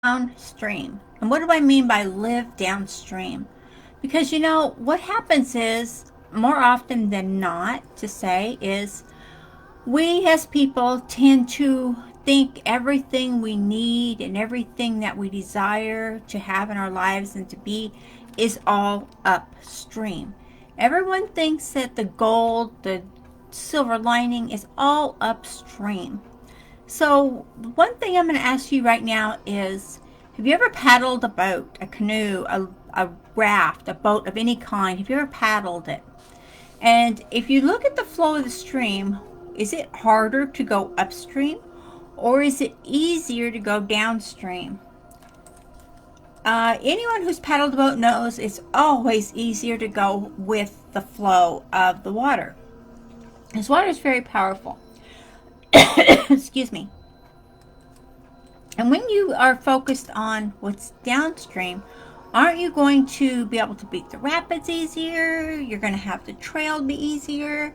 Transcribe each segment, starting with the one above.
downstream. And what do I mean by live downstream? Because what happens is, more often than not, to say, is we as people tend to think everything we need and everything that we desire to have in our lives and to be is all upstream. Everyone thinks that the gold, the silver lining is all upstream. So, one thing I'm going to ask you right now is, have you ever paddled a boat, a canoe, a raft, a boat of any kind? Have you ever paddled it? And if you look at the flow of the stream, is it harder to go upstream or is it easier to go downstream? Anyone who's paddled a boat knows it's always easier to go with the flow of the water. This water is very powerful. Excuse me. And when you are focused on what's downstream, aren't you going to be able to beat the rapids easier? You're going to have the trail be easier.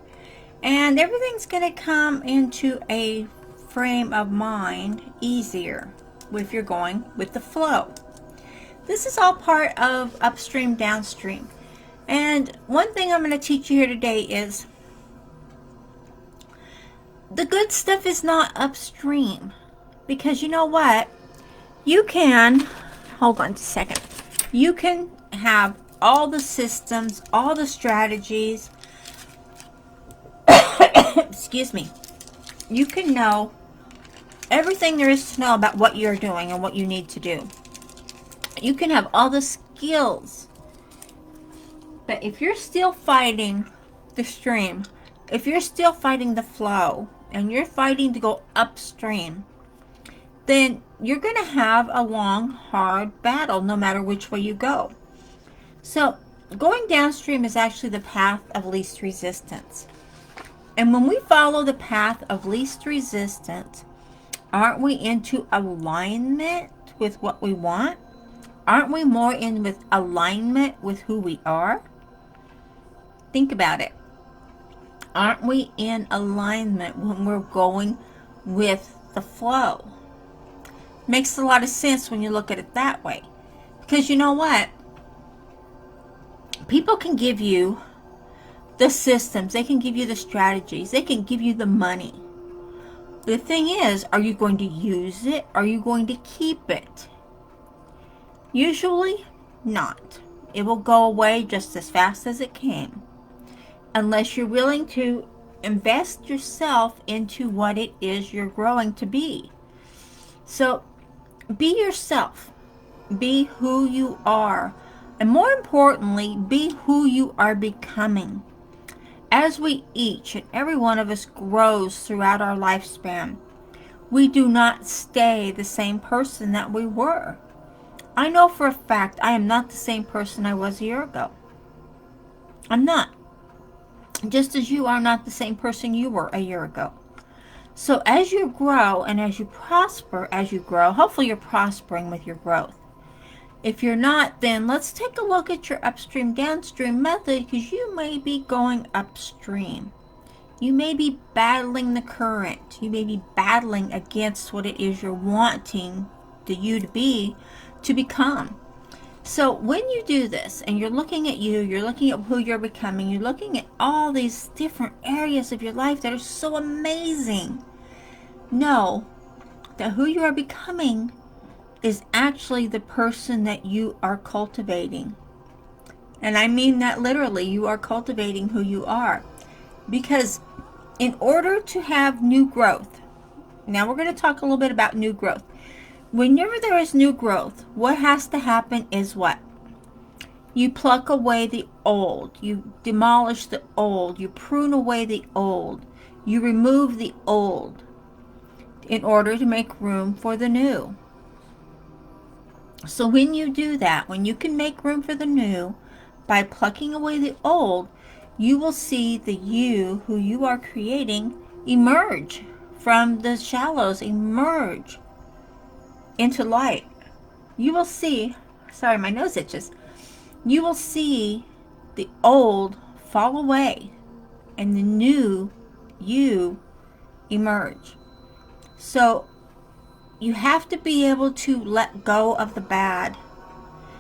And everything's going to come into a frame of mind easier if you're going with the flow. This is all part of upstream, downstream. And one thing I'm going to teach you here today is the good stuff is not upstream. Because you know what? You can, hold on a second. You can have all the systems, all the strategies. Excuse me. You can know everything there is to know about what you're doing and what you need to do. You can have all the skills. But if you're still fighting the stream, if you're still fighting the flow, and you're fighting to go upstream, then you're going to have a long, hard battle no matter which way you go. So, going downstream is actually the path of least resistance. And when we follow the path of least resistance, aren't we into alignment with what we want? Aren't we more in with alignment with who we are? Think about it. Aren't we in alignment when we're going with the flow? Makes a lot of sense when you look at it that way. Because you know what? People can give you the systems. They can give you the strategies. They can give you the money. The thing is, are you going to use it? Are you going to keep it? Usually not. It will go away just as fast as it came. Unless you're willing to invest yourself into what it is you're growing to be. So, be yourself. Be who you are. And more importantly, be who you are becoming. As we each and every one of us grows throughout our lifespan, we do not stay the same person that we were. I know for a fact I am not the same person I was a year ago. I'm not. Just as you are not the same person you were a year ago. So as you grow and as you prosper as you grow, hopefully you're prospering with your growth. If you're not, then let's take a look at your upstream downstream method, because you may be going upstream. You may be battling the current. You may be battling against what it is you're wanting you to become. So when you do this and you're looking at you're looking at who you're becoming, you're looking at all these different areas of your life that are so amazing, know that who you are becoming is actually the person that you are cultivating. And I mean that literally. You are cultivating who you are. Because in order to have new growth, now we're going to talk a little bit about new growth. Whenever there is new growth, what has to happen is what? You pluck away the old. You demolish the old. You prune away the old. You remove the old in order to make room for the new. So when you do that, when you can make room for the new by plucking away the old, you will see the you who you are creating emerge from the shallows, emerge into light. You will see, sorry, my nose itches. You will see the old fall away and the new you emerge. So you have to be able to let go of the bad.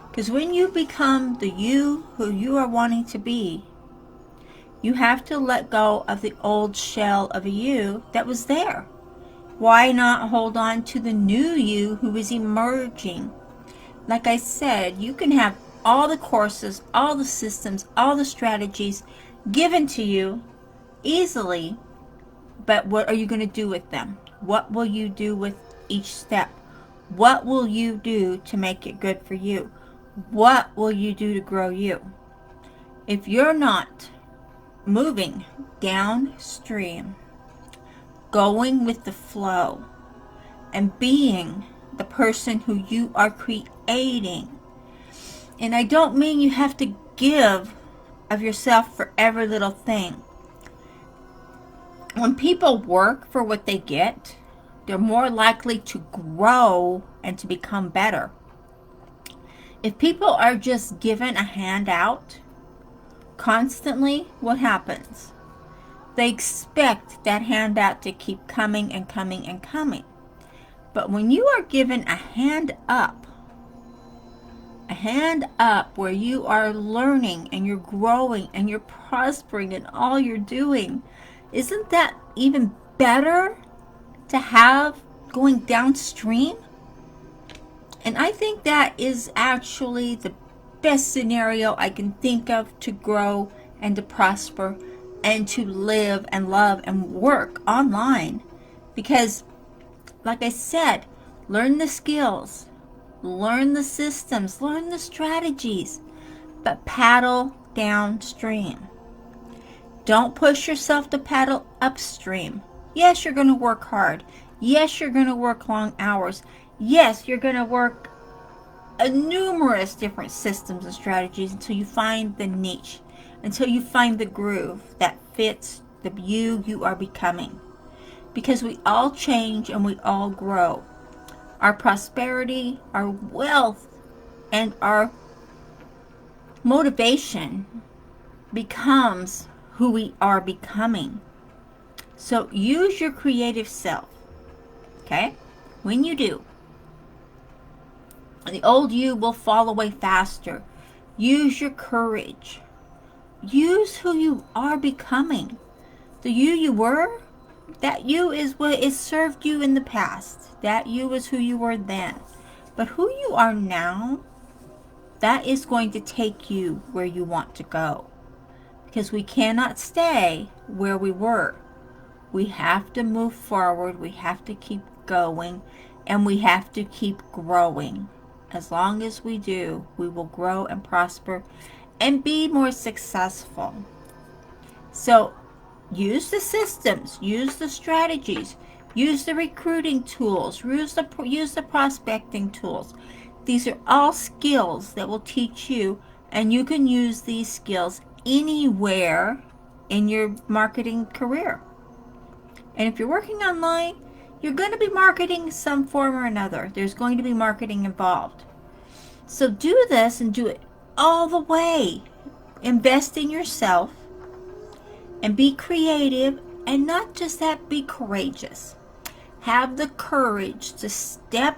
Because when you become the you who you are wanting to be, you have to let go of the old shell of a you that was there. Why not hold on to the new you who is emerging? Like I said, you can have all the courses, all the systems, all the strategies given to you easily, but what are you going to do with them? What will you do with each step? What will you do to make it good for you? What will you do to grow you? If you're not moving downstream, going with the flow, and being the person who you are creating. And I don't mean you have to give of yourself for every little thing. When people work for what they get, they're more likely to grow and to become better. If people are just given a handout constantly, what happens? They expect that handout to keep coming and coming and coming. But when you are given a hand up where you are learning and you're growing and you're prospering in all you're doing, isn't that even better to have going downstream? And I think that is actually the best scenario I can think of to grow and to prosper and to live and love and work online. Because, like I said, learn the skills, learn the systems, learn the strategies, but paddle downstream. Don't push yourself to paddle upstream. Yes, you're going to work hard. Yes, you're going to work long hours. Yes, you're going to work numerous different systems and strategies until you find the niche, until you find the groove that fits the you are becoming. Because we all change and we all grow. Our prosperity, our wealth, and our motivation becomes who we are becoming. So use your creative self. Okay? When you do, the old you will fall away faster. Use your courage. Use who you are becoming. The you were, that you is what is served you in the past. That you is who you were then. But who you are now, that is going to take you where you want to go. Because we cannot stay where we were. We have to move forward. We have to keep going. And we have to keep growing. As long as we do, we will grow and prosper and be more successful. So use the systems, use the strategies, use the recruiting tools, use the prospecting tools. These are all skills that will teach you, and you can use these skills anywhere in your marketing career. And if you're working online, you're going to be marketing some form or another. There's going to be marketing involved. So do this and do it all the way. Invest in yourself and be creative, and not just that, be courageous. Have the courage to step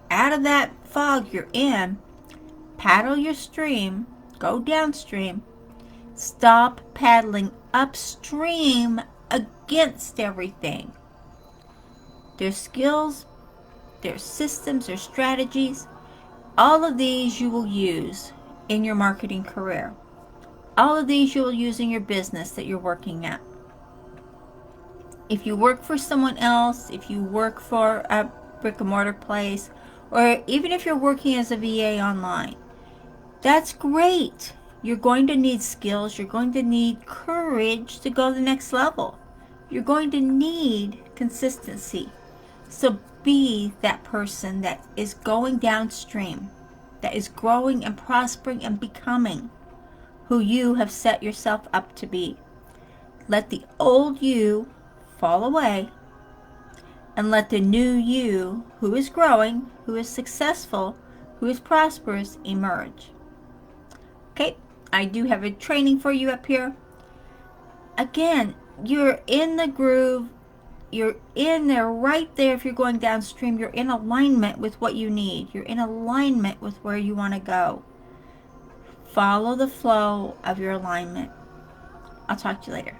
out of that fog you're in, paddle your stream, go downstream, stop paddling upstream against everything. There's skills, there's systems, there's strategies. All of these you will use in your marketing career. All of these you will use in your business that you're working at. If you work for someone else, if you work for a brick and mortar place, or even if you're working as a VA online, that's great. You're going to need skills. You're going to need courage to go to the next level. You're going to need consistency. So be that person that is going downstream, that is growing and prospering and becoming who you have set yourself up to be. Let the old you fall away and let the new you, who is growing, who is successful, who is prosperous, emerge. Okay, I do have a training for you up here. Again, you're in the groove. you're in there, right there. If you're going downstream, you're in alignment with what you need. You're in alignment with where you want to go. Follow the flow of your alignment. I'll talk to you later.